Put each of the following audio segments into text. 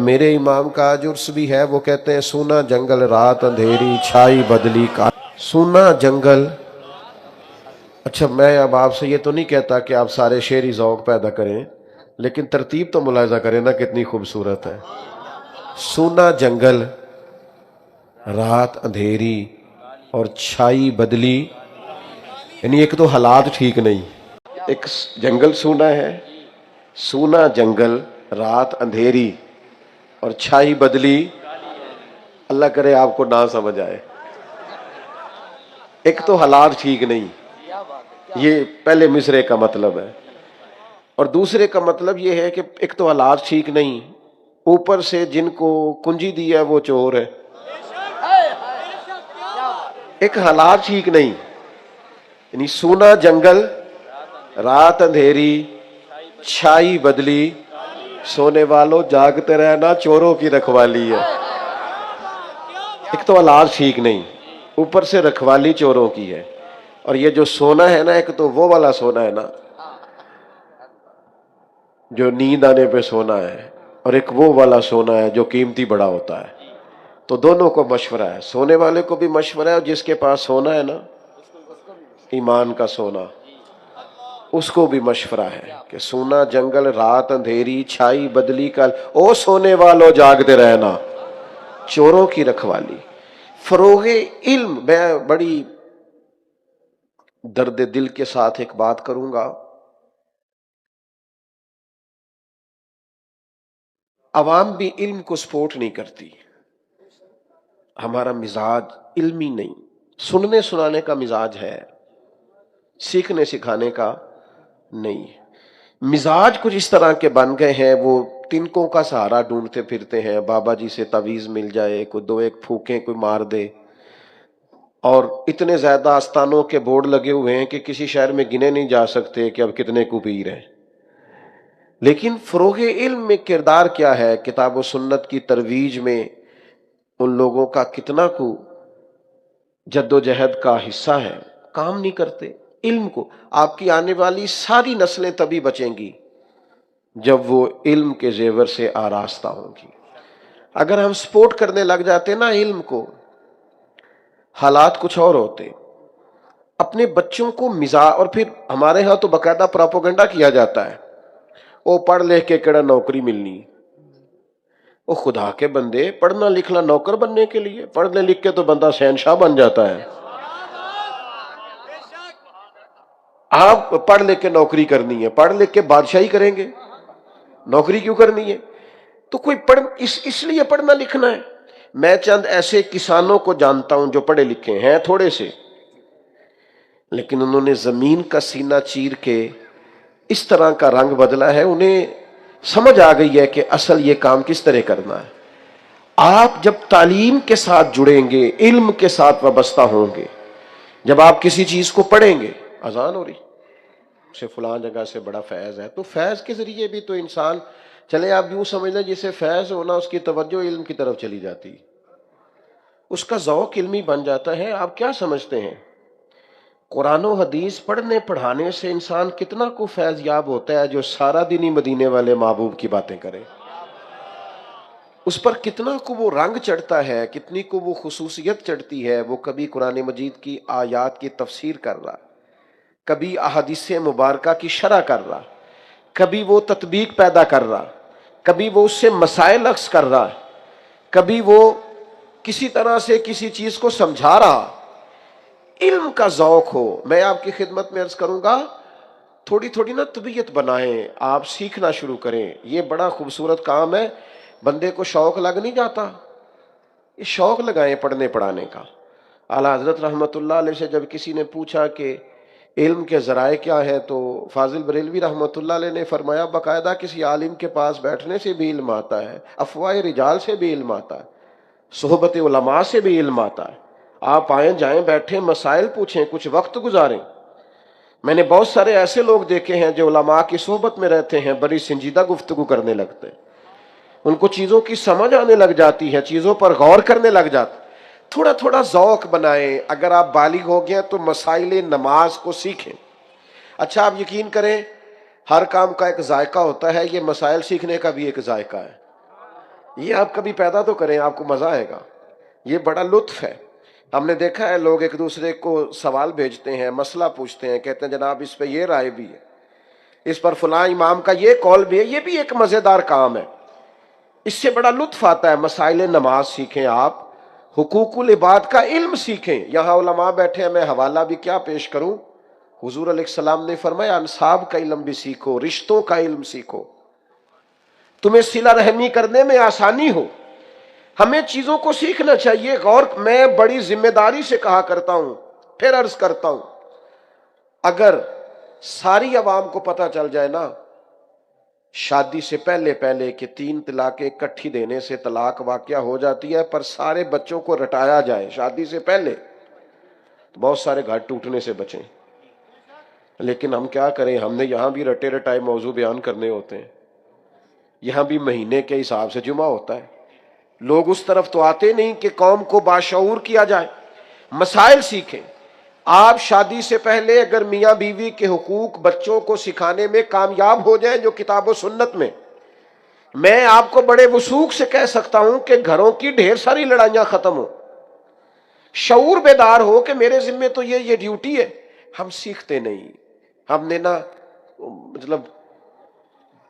میرے امام کا آج عرس بھی ہے، وہ کہتے ہیں سونا جنگل رات اندھیری چھائی بدلی کا سونا جنگل۔ اچھا میں اب آپ سے یہ تو نہیں کہتا کہ آپ سارے شعری ذوق پیدا کریں، لیکن ترتیب تو ملاحظہ کریں نا کتنی خوبصورت ہے۔ سونا جنگل رات اندھیری اور چھائی بدلی، یعنی ایک تو حالات ٹھیک نہیں، ایک جنگل سونا ہے، سونا جنگل رات اندھیری اور چھائی بدلی، اللہ کرے آپ کو نہ سمجھ آئے۔ ایک تو حالات ٹھیک نہیں، یہ پہلے مصرے کا مطلب ہے، اور دوسرے کا مطلب یہ ہے کہ ایک تو حالات ٹھیک نہیں، اوپر سے جن کو کنجی دی ہے وہ چور ہے۔ ایک حالات ٹھیک نہیں، یعنی سونا جنگل رات اندھیری چھائی بدلی، سونے والوں جاگتے رہنا چوروں کی رکھوالی ہے۔ ایک تو حالات ٹھیک نہیں، اوپر سے رکھوالی چوروں کی ہے، اور یہ جو سونا ہے نا، ایک تو وہ والا سونا ہے نا جو نیند آنے پہ سونا ہے، اور ایک وہ والا سونا ہے جو قیمتی بڑا ہوتا ہے۔ تو دونوں کو مشورہ ہے، سونے والے کو بھی مشورہ ہے، اور جس کے پاس سونا ہے نا ایمان کا سونا، اس کو بھی مشورہ ہے کہ سونا جنگل رات اندھیری چھائی بدلی کل، او سونے والوں جاگتے رہنا چوروں کی رکھوالی۔ فروغ علم، میں بڑی درد دل کے ساتھ ایک بات کروں گا، عوام بھی علم کو سپورٹ نہیں کرتی، ہمارا مزاج علمی نہیں، سننے سنانے کا مزاج ہے، سیکھنے سکھانے کا نہیں۔ مزاج کچھ اس طرح کے بن گئے ہیں، وہ تنکوں کا سہارا ڈھونڈتے پھرتے ہیں، بابا جی سے تعویذ مل جائے، کوئی دو ایک پھونکیں کوئی مار دے، اور اتنے زیادہ آستانوں کے بورڈ لگے ہوئے ہیں کہ کسی شہر میں گنے نہیں جا سکتے کہ اب کتنے کو پیر ہیں۔ لیکن فروغ علم میں کردار کیا ہے، کتاب و سنت کی ترویج میں ان لوگوں کا کتنا کو جد و جہد کا حصہ ہے، کام نہیں کرتے علم کو۔ آپ کی آنے والی ساری نسلیں تبھی بچیں گی جب وہ علم کے زیور سے آراستہ ہوں گی۔ اگر ہم سپورٹ کرنے لگ جاتے نا علم کو، حالات کچھ اور ہوتے۔ اپنے بچوں کو اور پھر ہمارے ہاں تو باقاعدہ پروپیگنڈا کیا جاتا ہے، وہ پڑھ لکھ کے کیڑا نوکری ملنی، وہ خدا کے بندے پڑھنا لکھنا نوکر بننے کے لیے، پڑھنے لکھ کے تو بندہ شہنشاہ بن جاتا ہے۔ آپ پڑھ لکھ کے نوکری کرنی ہے، پڑھ لکھ کے بادشاہی کریں گے، نوکری کیوں کرنی ہے؟ تو کوئی اس لیے پڑھنا لکھنا ہے۔ میں چند ایسے کسانوں کو جانتا ہوں جو پڑھے لکھے ہیں تھوڑے سے، لیکن انہوں نے زمین کا سینہ چیر کے اس طرح کا رنگ بدلا ہے، انہیں سمجھ آ گئی ہے کہ اصل یہ کام کس طرح کرنا ہے۔ آپ جب تعلیم کے ساتھ جڑیں گے، علم کے ساتھ وابستہ ہوں گے، جب آپ کسی چیز کو پڑھیں گے، اذان ہو رہی سے فلاں جگہ سے بڑا فیض ہے، تو فیض کے ذریعے بھی تو انسان چلے، آپ یوں سمجھ لیں جسے فیض ہونا اس کی توجہ علم کی طرف چلی جاتی، اس کا ذوق علمی بن جاتا ہے۔ آپ کیا سمجھتے ہیں قرآن و حدیث پڑھنے پڑھانے سے انسان کتنا کو فیض یاب ہوتا ہے جو سارا دن ہی مدینے والے محبوب کی باتیں کرے، اس پر کتنا کو وہ رنگ چڑھتا ہے، کتنی کو وہ خصوصیت چڑھتی ہے۔ وہ کبھی قرآن مجید کی آیات کی تفسیر کر رہا، کبھی احادیث مبارکہ کی شرح کر رہا، کبھی وہ تطبیق پیدا کر رہا، کبھی وہ اس سے مسائل اخذ کر رہا، کبھی وہ کسی طرح سے کسی چیز کو سمجھا رہا۔ علم کا ذوق ہو، میں آپ کی خدمت میں عرض کروں گا، تھوڑی تھوڑی نا طبیعت بنائیں، آپ سیکھنا شروع کریں، یہ بڑا خوبصورت کام ہے۔ بندے کو شوق لگ نہیں جاتا، یہ شوق لگائیں پڑھنے پڑھانے کا۔ اعلیٰ حضرت رحمت اللہ علیہ سے جب کسی نے پوچھا کہ علم کے ذرائع کیا ہے، تو فاضل بریلوی رحمت اللہ علیہ نے فرمایا باقاعدہ کسی عالم کے پاس بیٹھنے سے بھی علم آتا ہے، افواہ رجال سے بھی علم آتا ہے، صحبت علماء سے بھی علم آتا ہے۔ آپ آئیں جائیں بیٹھیں، مسائل پوچھیں، کچھ وقت گزاریں۔ میں نے بہت سارے ایسے لوگ دیکھے ہیں جو علماء کی صحبت میں رہتے ہیں، بڑی سنجیدہ گفتگو کرنے لگتے ہیں، ان کو چیزوں کی سمجھ آنے لگ جاتی ہے، چیزوں پر غور کرنے لگ جاتے۔ تھوڑا تھوڑا ذوق بنائیں۔ اگر آپ بالغ ہو گئے تو مسائل نماز کو سیکھیں۔ اچھا آپ یقین کریں، ہر کام کا ایک ذائقہ ہوتا ہے، یہ مسائل سیکھنے کا بھی ایک ذائقہ ہے۔ یہ آپ کبھی پیدا تو کریں، آپ کو مزہ آئے گا، یہ بڑا لطف ہے۔ ہم نے دیکھا ہے لوگ ایک دوسرے کو سوال بھیجتے ہیں، مسئلہ پوچھتے ہیں، کہتے ہیں جناب اس پہ یہ رائے بھی ہے، اس پر فلاں امام کا یہ قول بھی ہے، یہ بھی ایک مزیدار کام ہے، اس سے بڑا لطف آتا ہے۔ مسائل نماز سیکھیں، آپ حقوق العباد کا علم سیکھیں۔ یہاں علماء بیٹھے ہیں، میں حوالہ بھی کیا پیش کروں، حضور علیہ السلام نے فرمایا انصاب کا علم بھی سیکھو، رشتوں کا علم سیکھو، تمہیں صلہ رحمی کرنے میں آسانی ہو۔ ہمیں چیزوں کو سیکھنا چاہیے، غور میں بڑی ذمہ داری سے کہا کرتا ہوں، پھر عرض کرتا ہوں، اگر ساری عوام کو پتہ چل جائے نا شادی سے پہلے کہ 3 طلاقیں اکٹھی دینے سے طلاق واقع ہو جاتی ہے، پر سارے بچوں کو رٹایا جائے شادی سے پہلے، تو بہت سارے گھر ٹوٹنے سے بچیں۔ لیکن ہم کیا کریں، ہم نے یہاں بھی رٹے رٹائے موضوع بیان کرنے ہوتے ہیں، یہاں بھی مہینے کے حساب سے جمعہ ہوتا ہے، لوگ اس طرف تو آتے نہیں کہ قوم کو باشعور کیا جائے۔ مسائل سیکھیں۔ آپ شادی سے پہلے اگر میاں بیوی کے حقوق بچوں کو سکھانے میں کامیاب ہو جائیں جو کتاب و سنت میں آپ کو بڑے وثوق سے کہہ سکتا ہوں کہ گھروں کی ڈھیر ساری لڑائیاں ختم ہو، شعور بیدار ہو کہ میرے ذمہ تو یہ ڈیوٹی ہے۔ ہم سیکھتے نہیں، ہم نے نا مطلب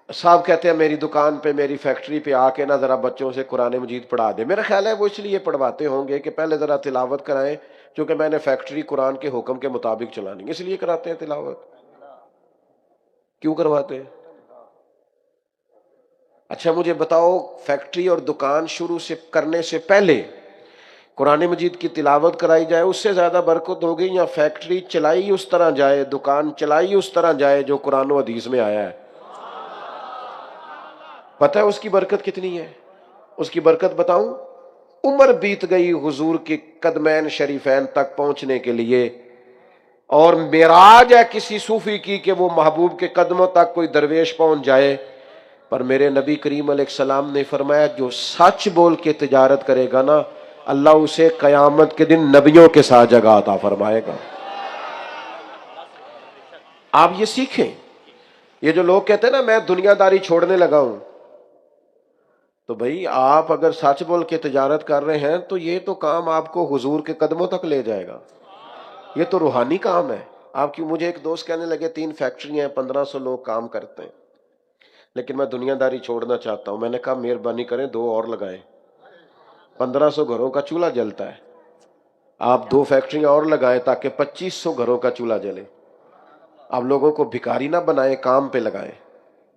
صاحب کہتے ہیں میری دکان پہ میری فیکٹری پہ آ کے نا ذرا بچوں سے قرآن مجید پڑھا دے۔ میرا خیال ہے وہ اس لیے پڑھواتے ہوں گے کہ پہلے ذرا تلاوت کرائیں، کیونکہ میں نے فیکٹری قرآن کے حکم کے مطابق چلانی ہے، اس لیے کراتے ہیں تلاوت۔ کیوں کرواتے ہیں؟ اچھا مجھے بتاؤ، فیکٹری اور دکان شروع سے کرنے سے پہلے قرآن مجید کی تلاوت کرائی جائے اس سے زیادہ برکت ہوگی، یا فیکٹری چلائی اس طرح جائے، دکان چلائی اس طرح جائے جو قرآن و حدیث میں آیا ہے؟ پتہ ہے اس کی برکت کتنی ہے؟ اس کی برکت بتاؤں؟ عمر بیت گئی حضور کے قدمین شریفین تک پہنچنے کے لیے، اور معراج ہے کسی صوفی کی کہ وہ محبوب کے قدموں تک کوئی درویش پہنچ جائے، پر میرے نبی کریم علیہ السلام نے فرمایا جو سچ بول کے تجارت کرے گا نا اللہ اسے قیامت کے دن نبیوں کے ساتھ جگہ عطا فرمائے گا۔ آپ یہ سیکھیں۔ یہ جو لوگ کہتے ہیں نا میں دنیا داری چھوڑنے لگا ہوں، تو بھئی آپ اگر سچ بول کے تجارت کر رہے ہیں تو یہ تو کام آپ کو حضور کے قدموں تک لے جائے گا، یہ تو روحانی کام ہے۔ آپ کی مجھے ایک دوست کہنے لگے 3 فیکٹریاں ہیں، 1500 لوگ کام کرتے ہیں، لیکن میں دنیا داری چھوڑنا چاہتا ہوں۔ میں نے کہا مہربانی کریں 2 اور لگائیں، 1500 گھروں کا چولہا جلتا ہے، آپ 2 فیکٹریاں اور لگائیں تاکہ 2500 گھروں کا چولہا جلے۔ آپ لوگوں کو بھکاری نہ بنائیں، کام پہ لگائیں،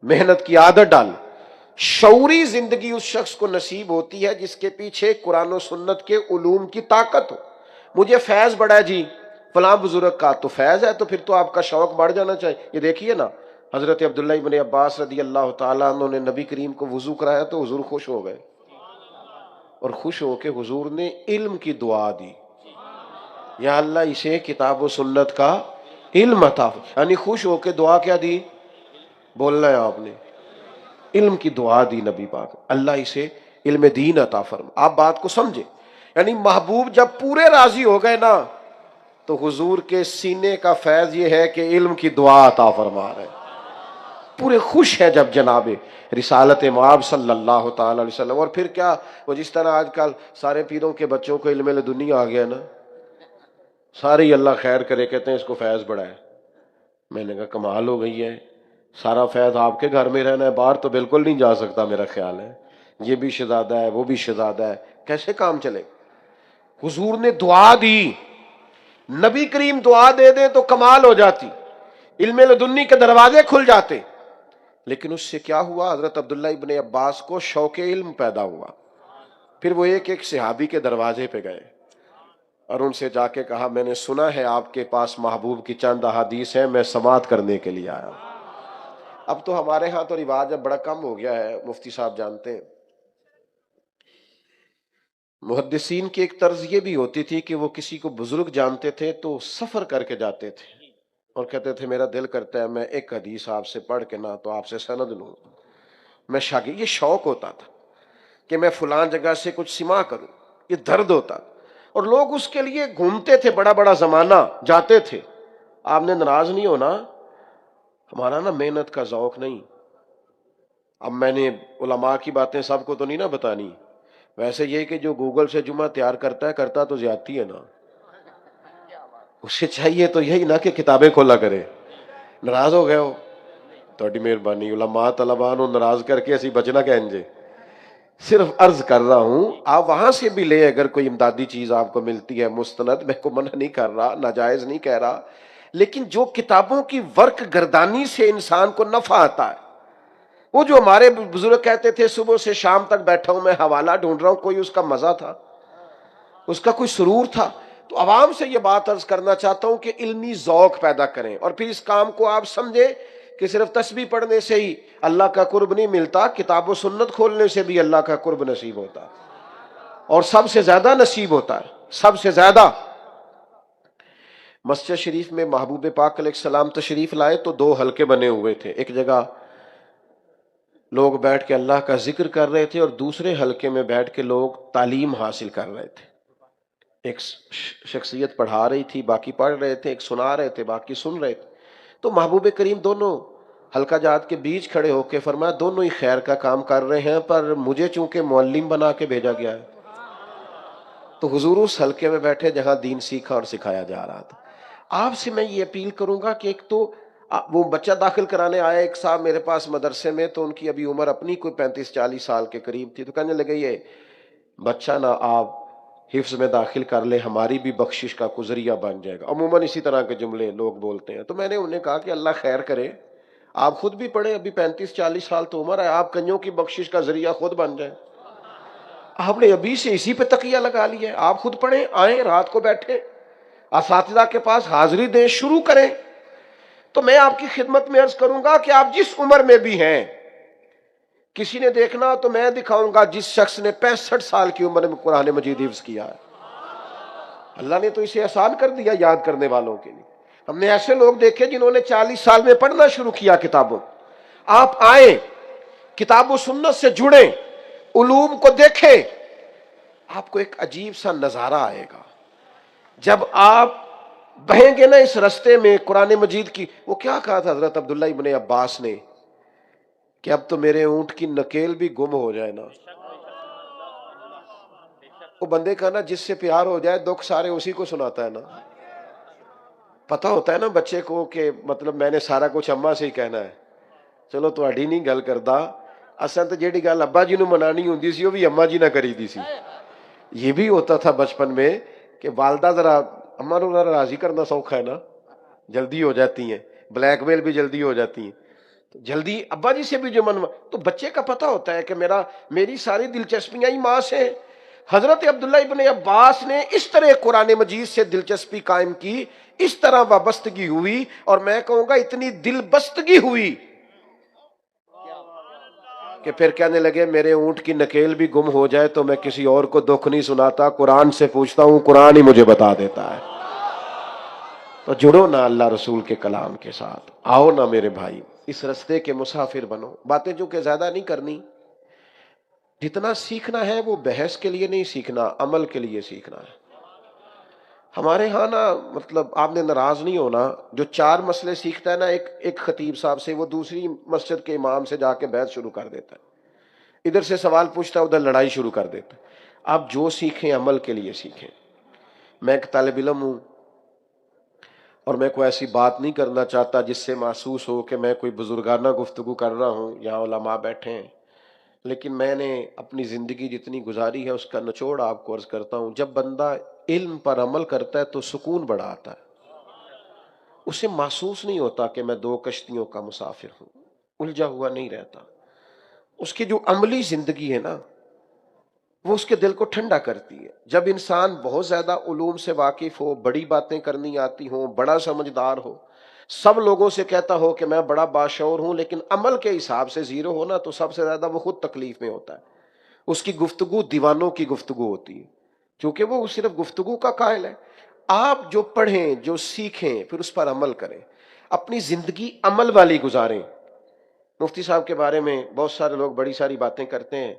محنت کی عادت ڈال۔ شعوری زندگی اس شخص کو نصیب ہوتی ہے جس کے پیچھے قرآن و سنت کے علوم کی طاقت ہو۔ مجھے فیض بڑا ہے جی فلاں بزرگ کا، تو فیض ہے تو پھر تو آپ کا شوق بڑھ جانا چاہیے۔ یہ دیکھیے نا حضرت عبداللہ ابن عباس رضی اللہ تعالیٰ عنہ نے نبی کریم کو وضو کرایا تو حضور خوش ہو گئے، اور خوش ہو کے حضور نے علم کی دعا دی، یا اللہ اسے کتاب و سنت کا علم عطا، یعنی خوش ہو کے دعا کیا دی؟ بولنا ہے آپ نے، علم کی دعا دی نبی پاک، اللہ اسے علم دین عطا فرما۔ آپ بات کو سمجھے، یعنی محبوب جب پورے راضی ہو گئے نا تو حضور کے سینے کا فیض یہ ہے کہ علم کی دعا عطا فرما رہے، پورے خوش ہیں جب جناب رسالت مآب صلی اللہ تعالی علیہ وسلم۔ اور پھر کیا، وہ جس طرح آج کل سارے پیروں کے بچوں کو علم لدنی آ گیا نا، سارے ہی اللہ خیر کرے کہتے ہیں اس کو فیض بڑا ہے۔ میں نے کہا کمال ہو گئی ہے، سارا فیض آپ کے گھر میں رہنا ہے، باہر تو بالکل نہیں جا سکتا میرا خیال ہے، یہ بھی شہزادہ ہے وہ بھی شہزادہ ہے، کیسے کام چلے؟ حضور نے دعا دی، نبی کریم دعا دے دیں تو کمال ہو جاتی، علم لدنی کے دروازے کھل جاتے۔ لیکن اس سے کیا ہوا، حضرت عبداللہ ابن عباس کو شوق علم پیدا ہوا، پھر وہ ایک ایک صحابی کے دروازے پہ گئے اور ان سے جا کے کہا میں نے سنا ہے آپ کے پاس محبوب کی چند احادیث ہیں، میں سماعت کرنے کے لیے آیا ہوں۔ اب تو ہمارے ہاں تو رواج اب بڑا کم ہو گیا ہے، مفتی صاحب جانتے ہیں، محدثین کی ایک طرز یہ بھی ہوتی تھی کہ وہ کسی کو بزرگ جانتے تھے تو سفر کر کے جاتے تھے اور کہتے تھے میرا دل کرتا ہے میں ایک حدیث آپ سے پڑھ کے نہ تو آپ سے سند لوں، میں شاگرد، یہ شوق ہوتا تھا کہ میں فلاں جگہ سے کچھ سماع کروں، یہ درد ہوتا، اور لوگ اس کے لیے گھومتے تھے، بڑا بڑا زمانہ جاتے تھے۔ آپ نے ناراض نہیں ہونا، ہمارا نا محنت کا ذوق نہیں، اب میں نے علماء کی باتیں سب کو تو نہیں نا بتانی، ویسے یہ کہ جو گوگل سے جمعہ تیار کرتا ہے کرتا تو زیادتی ہے نا، اسے چاہیے تو یہی نا کہ کتابیں کھولا کرے. ناراض ہو گئے ہو؟ تھوڑی مہربانی علماء طلباء نو ناراض کر کے اسی بچنا کہیں جے. صرف عرض کر رہا ہوں آپ وہاں سے بھی لیں اگر کوئی امدادی چیز آپ کو ملتی ہے مستند، میں کو منع نہیں کر رہا، ناجائز نہیں کہہ رہا، لیکن جو کتابوں کی ورق گردانی سے انسان کو نفع آتا ہے، وہ جو ہمارے بزرگ کہتے تھے صبح سے شام تک بیٹھا ہوں میں حوالہ ڈھونڈ رہا ہوں، کوئی اس کا مزہ تھا، اس کا کوئی سرور تھا. تو عوام سے یہ بات عرض کرنا چاہتا ہوں کہ علمی ذوق پیدا کریں، اور پھر اس کام کو آپ سمجھیں کہ صرف تسبیح پڑھنے سے ہی اللہ کا قرب نہیں ملتا، کتاب و سنت کھولنے سے بھی اللہ کا قرب نصیب ہوتا ہے، اور سب سے زیادہ نصیب ہوتا ہے، سب سے زیادہ. مسجد شریف میں محبوب پاک علیہ السلام تشریف لائے تو دو حلقے بنے ہوئے تھے، ایک جگہ لوگ بیٹھ کے اللہ کا ذکر کر رہے تھے اور دوسرے حلقے میں بیٹھ کے لوگ تعلیم حاصل کر رہے تھے. ایک شخصیت پڑھا رہی تھی، باقی پڑھ رہے تھے، ایک سنا رہے تھے، باقی سن رہے تھے. تو محبوب کریم دونوں حلقہ جات کے بیچ کھڑے ہو کے فرمایا دونوں ہی خیر کا کام کر رہے ہیں، پر مجھے چونکہ معلم بنا کے بھیجا گیا ہے. تو حضور اس حلقے میں بیٹھے جہاں دین سیکھا اور سکھایا جا رہا تھا. آپ سے میں یہ اپیل کروں گا کہ ایک تو وہ بچہ داخل کرانے آیا ایک صاحب میرے پاس مدرسے میں، تو ان کی ابھی عمر اپنی کوئی 35-40 سال کے قریب تھی، تو کہنے لگے یہ بچہ نا آپ حفظ میں داخل کر لے، ہماری بھی بخشش کا ذریعہ بن جائے گا. عموماً اسی طرح کے جملے لوگ بولتے ہیں. تو میں نے انہیں کہا کہ اللہ خیر کرے، آپ خود بھی پڑھیں، ابھی 35-40 سال تو عمر ہے، آپ کنجوں کی بخشش کا ذریعہ خود بن جائیں. آپ نے ابھی سے اسی پہ تقیہ لگا لیا ہے. آپ خود پڑھیں، آئیں رات کو بیٹھیں، اساتذہ کے پاس حاضری دیں، شروع کریں. تو میں آپ کی خدمت میں عرض کروں گا کہ آپ جس عمر میں بھی ہیں، کسی نے دیکھنا تو میں دکھاؤں گا جس شخص نے 65 سال کی عمر میں قرآن مجید حفظ کیا ہے. اللہ نے تو اسے آسان کر دیا یاد کرنے والوں کے لیے. ہم نے ایسے لوگ دیکھے جنہوں نے 40 سال میں پڑھنا شروع کیا کتابوں. آپ آئیں، کتاب و سنت سے جڑیں، علوم کو دیکھیں، آپ کو ایک عجیب سا نظارہ آئے گا جب آپ بہیں گے نا اس رستے میں قرآن مجید کی. وہ کیا کہا تھا حضرت عبداللہ ابن عباس نے کہ اب تو میرے اونٹ کی نکیل بھی گم ہو جائے نا. وہ بندے کا نا جس سے پیار ہو جائے دکھ سارے اسی کو سناتا ہے نا. پتا ہوتا ہے نا بچے کو کہ مطلب میں نے سارا کچھ اماں سے ہی کہنا ہے. چلو تہاڈی نہیں گل کردا، اصل تو جیڑی گل ابا جی نو منانی ہوندی سی وہ بھی اماں جی نہ کری دی سی. یہ بھی ہوتا تھا بچپن میں کہ والدہ ذرا اماں نو ذرا راضی کرنا سوکھا ہے نا، جلدی ہو جاتی ہیں، بلیک میل بھی جلدی ہو جاتی ہیں، تو جلدی ابا جی سے بھی جو تو بچے کا پتہ ہوتا ہے کہ میری ساری دلچسپیاں ہی ماں سے. حضرت عبداللہ ابن عباس نے اس طرح قرآن مجید سے دلچسپی قائم کی، اس طرح وابستگی ہوئی، اور میں کہوں گا اتنی دل بستگی ہوئی کہ پھر کہنے لگے میرے اونٹ کی نکیل بھی گم ہو جائے تو میں کسی اور کو دکھ نہیں سناتا، قرآن سے پوچھتا ہوں، قرآن ہی مجھے بتا دیتا ہے. تو جڑو نا اللہ رسول کے کلام کے ساتھ، آؤ نا میرے بھائی اس رستے کے مسافر بنو. باتیں جو کہ زیادہ نہیں کرنی، جتنا سیکھنا ہے وہ بحث کے لیے نہیں سیکھنا، عمل کے لیے سیکھنا ہے. ہمارے ہاں نا مطلب آپ نے ناراض نہیں ہونا، جو 4 مسئلے سیکھتا ہے نا ایک خطیب صاحب سے، وہ دوسری مسجد کے امام سے جا کے بحث شروع کر دیتا ہے، ادھر سے سوال پوچھتا ہے ادھر لڑائی شروع کر دیتا ہے. آپ جو سیکھیں عمل کے لیے سیکھیں. میں ایک طالب علم ہوں اور میں کوئی ایسی بات نہیں کرنا چاہتا جس سے محسوس ہو کہ میں کوئی بزرگانہ گفتگو کر رہا ہوں، یہاں علماء بیٹھے ہیں، لیکن میں نے اپنی زندگی جتنی گزاری ہے اس کا نچوڑ آپ کو عرض کرتا ہوں. جب بندہ علم پر عمل کرتا ہے تو سکون بڑا آتا ہے، اسے محسوس نہیں ہوتا کہ میں 2 کشتیوں کا مسافر ہوں، الجھا ہوا نہیں رہتا. اس کی جو عملی زندگی ہے نا وہ اس کے دل کو ٹھنڈا کرتی ہے. جب انسان بہت زیادہ علوم سے واقف ہو، بڑی باتیں کرنی آتی ہوں، بڑا سمجھدار ہو، سب لوگوں سے کہتا ہو کہ میں بڑا باشعور ہوں، لیکن عمل کے حساب سے زیرو ہونا، تو سب سے زیادہ وہ خود تکلیف میں ہوتا ہے. اس کی گفتگو دیوانوں کی گفتگو ہوتی ہے، کیونکہ وہ صرف گفتگو کا قائل ہے. آپ جو پڑھیں، جو سیکھیں، پھر اس پر عمل کریں، اپنی زندگی عمل والی گزاریں. مفتی صاحب کے بارے میں بہت سارے لوگ بڑی ساری باتیں کرتے ہیں.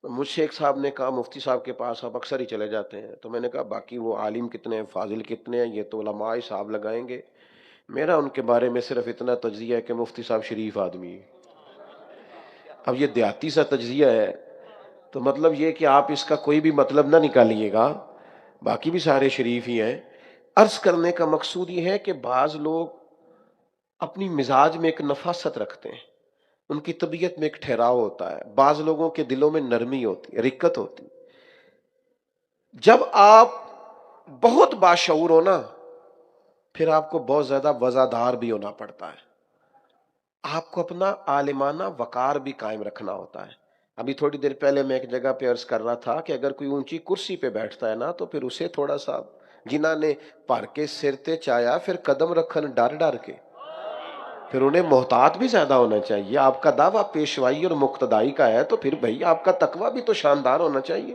مجھ سے ایک صاحب نے کہا مفتی صاحب کے پاس آپ اکثر ہی چلے جاتے ہیں، تو میں نے کہا باقی وہ عالم کتنے ہیں، فاضل کتنے ہیں، یہ تو علماء صاحب لگائیں گے. میرا ان کے بارے میں صرف اتنا تجزیہ ہے کہ مفتی صاحب شریف آدمی ہے. اب یہ دیہاتی سا تجزیہ ہے، تو مطلب یہ کہ آپ اس کا کوئی بھی مطلب نہ نکالیے گا، باقی بھی سارے شریف ہی ہیں۔ عرض کرنے کا مقصود یہ ہے کہ بعض لوگ اپنی مزاج میں ایک نفاست رکھتے ہیں، ان کی طبیعت میں ایک ٹھہراؤ ہوتا ہے، بعض لوگوں کے دلوں میں نرمی ہوتی ہے، رقت ہوتی ہے۔ جب آپ بہت باشعور ہو نا، پھر آپ کو بہت زیادہ وزادار بھی ہونا پڑتا ہے، آپ کو اپنا عالمانہ وقار بھی قائم رکھنا ہوتا ہے۔ ابھی تھوڑی دیر پہلے میں ایک جگہ پہ عرض کر رہا تھا کہ اگر کوئی اونچی کرسی پہ بیٹھتا ہے نا، تو پھر اسے تھوڑا سا، جنہاں نے پھر کے سر تے چایا پھر قدم رکھن ڈر ڈر کے، پھر انہیں محتاط بھی زیادہ ہونا چاہیے۔ آپ کا دعویٰ پیشوائی اور مقتدائی کا ہے تو پھر بھائی آپ کا تقویٰ بھی تو شاندار ہونا چاہیے۔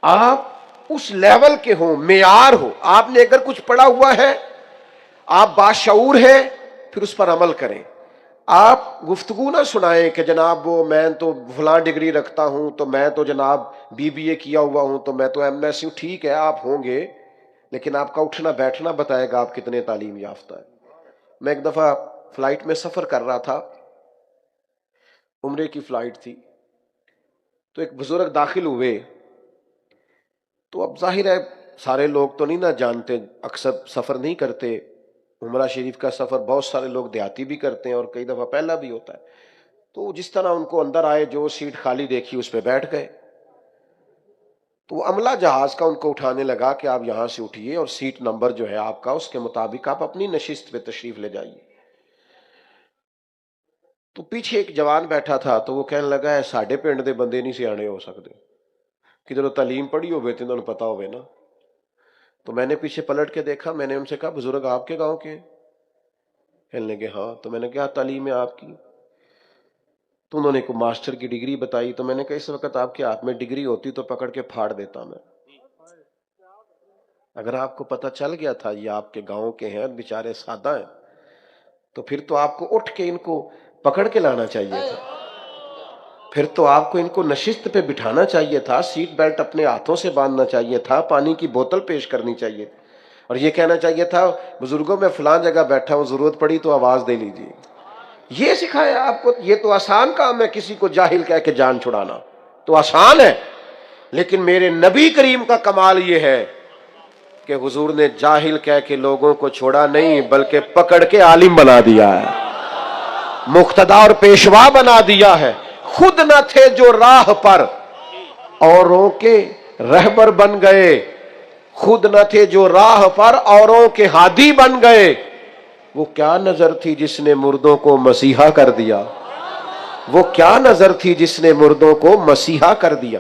آپ اس لیول کے ہوں، معیار ہو، آپ نے اگر کچھ پڑھا ہوا ہے، آپ باشعور ہیں، پھر اس پر عمل کریں۔ آپ گفتگو نہ سنائیں کہ جناب وہ میں تو فلاں ڈگری رکھتا ہوں، تو میں تو جناب BBA کیا ہوا ہوں، تو میں تو MS ہوں۔ ٹھیک ہے آپ ہوں گے، لیکن آپ کا اٹھنا بیٹھنا بتائے گا آپ کتنے تعلیم یافتہ ہے۔ میں ایک دفعہ فلائٹ میں سفر کر رہا تھا، عمرے کی فلائٹ تھی، تو ایک بزرگ داخل ہوئے، تو اب ظاہر ہے سارے لوگ تو نہیں نہ جانتے، اکثر سفر نہیں کرتے، عمرہ شریف کا سفر بہت سارے لوگ دیہاتی بھی کرتے ہیں اور کئی دفعہ پہلا بھی ہوتا ہے۔ تو جس طرح ان کو اندر آئے، جو سیٹ خالی دیکھی اس پہ بیٹھ گئے، تو وہ عملہ جہاز کا ان کو اٹھانے لگا کہ آپ یہاں سے اٹھیے اور سیٹ نمبر جو ہے آپ کا، اس کے مطابق آپ اپنی نشست پہ تشریف لے جائیے۔ تو پیچھے ایک جوان بیٹھا تھا، تو وہ کہنے لگا ہے ساڈے پنڈ دے بندے نہیں سیانے ہو سکتے، کدھر تعلیم پڑھی ہوئے تو انہوں نے پتا ہوئے نا۔ تو میں نے پیچھے پلٹ کے دیکھا، میں نے ان سے کہا بزرگ آپ کے گاؤں کے ہیں؟ کہنے لگے ہاں۔ تو میں نے کہا تعلیم ہے آپ کی؟ تو انہوں نے کو ماسٹر کی ڈگری بتائی۔ تو میں نے کہا اس وقت آپ کے ہاتھ میں ڈگری ہوتی تو پکڑ کے پھاڑ دیتا میں۔ اگر آپ کو پتہ چل گیا تھا یہ آپ کے گاؤں کے ہیں، بیچارے سادہ ہیں، تو پھر تو آپ کو اٹھ کے ان کو پکڑ کے لانا چاہیے تھا، پھر تو آپ کو ان کو نشست پہ بٹھانا چاہیے تھا، سیٹ بیلٹ اپنے ہاتھوں سے باندھنا چاہیے تھا، پانی کی بوتل پیش کرنی چاہیے تھی، اور یہ کہنا چاہیے تھا بزرگوں میں فلاں جگہ بیٹھا ہوں، ضرورت پڑی تو آواز دے لیجیے۔ یہ سکھایا آپ کو؟ یہ تو آسان کام ہے کسی کو جاہل کہہ کے جان چھڑانا، تو آسان ہے، لیکن میرے نبی کریم کا کمال یہ ہے کہ حضور نے جاہل کہہ کے لوگوں کو چھوڑا نہیں، بلکہ پکڑ کے عالم بنا دیا ہے، مقتدا اور پیشوا بنا دیا ہے۔ خود نہ تھے جو راہ پر، اوروں کے رہبر بن گئے، خود نہ تھے جو راہ پر، اوروں کے ہادی بن گئے۔ وہ کیا نظر تھی جس نے مردوں کو مسیحا کر دیا، وہ کیا نظر تھی جس نے مردوں کو مسیحا کر دیا۔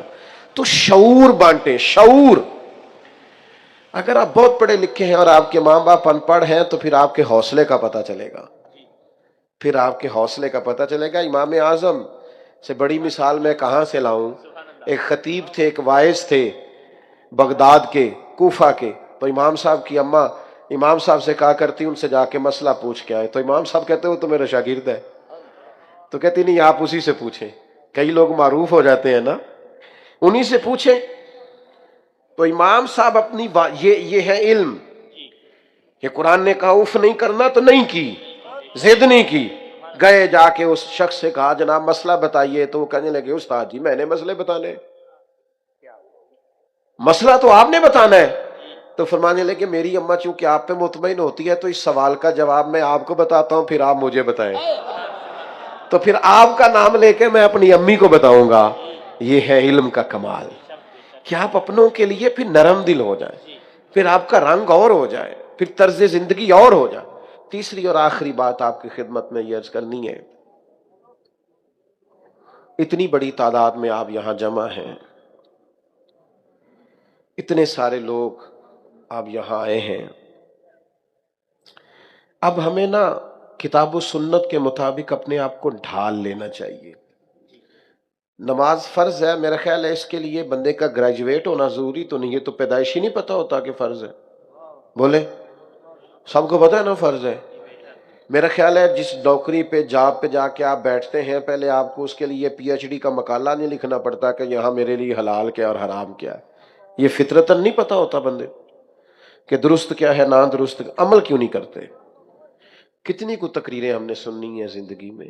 تو شعور بانٹیں، شعور۔ اگر آپ بہت پڑھے لکھے ہیں اور آپ کے ماں باپ ان پڑھ ہیں تو پھر آپ کے حوصلے کا پتہ چلے گا، پھر آپ کے حوصلے کا پتہ چلے گا۔ امام اعظم سے بڑی مثال میں کہاں سے لاؤں؟ ایک خطیب تھے، ایک واعظ تھے بغداد کے، کوفہ کے، تو امام صاحب کی اماں امام صاحب سے کہا کرتی ان سے جا کے مسئلہ پوچھ کے آئے، تو امام صاحب کہتے وہ تو میرا شاگرد ہے، تو کہتی نہیں آپ اسی سے پوچھیں، کئی لوگ معروف ہو جاتے ہیں نا، انہی سے پوچھیں۔ تو امام صاحب اپنی یہ ہے علم کہ قرآن نے کہا اف نہیں کرنا تو نہیں کی، ضد نہیں کی، گئے جا کے اس شخص سے کہا جناب مسئلہ بتائیے، تو وہ کہنے لگے استاد جی میں نے مسئلے بتانے، مسئلہ تو آپ نے بتانا ہے۔ تو فرمانے لگے میری اماں چونکہ آپ پہ مطمئن ہوتی ہے تو اس سوال کا جواب میں آپ کو بتاتا ہوں، پھر آپ مجھے بتائیں، تو پھر آپ کا نام لے کے میں اپنی امی کو بتاؤں گا۔ یہ ہے علم کا کمال کہ آپ اپنوں کے لیے پھر نرم دل ہو جائیں، پھر آپ کا رنگ اور ہو جائے، پھر طرز زندگی اور ہو جائے۔ تیسری اور آخری بات آپ کی خدمت میں یہ عرض کرنی ہے، اتنی بڑی تعداد میں آپ یہاں جمع ہیں، اتنے سارے لوگ آپ یہاں آئے ہیں، اب ہمیں نا کتاب و سنت کے مطابق اپنے آپ کو ڈھال لینا چاہیے۔ نماز فرض ہے، میرا خیال ہے اس کے لیے بندے کا گریجویٹ ہونا ضروری تو نہیں ہے، تو پیدائشی نہیں پتا ہوتا کہ فرض ہے، بولے سب کو پتا ہے نا فرض ہے۔ میرا خیال ہے جس نوکری پہ جاب پہ جا کے آپ بیٹھتے ہیں، پہلے آپ کو اس کے لیے PhD کا مقالہ نہیں لکھنا پڑتا کہ یہاں میرے لیے حلال کیا اور حرام کیا ہے، یہ فطرتاً نہیں پتا ہوتا بندے کہ درست کیا ہے نا درست، عمل کیوں نہیں کرتے۔ کتنی کو تقریریں ہم نے سننی ہیں زندگی میں،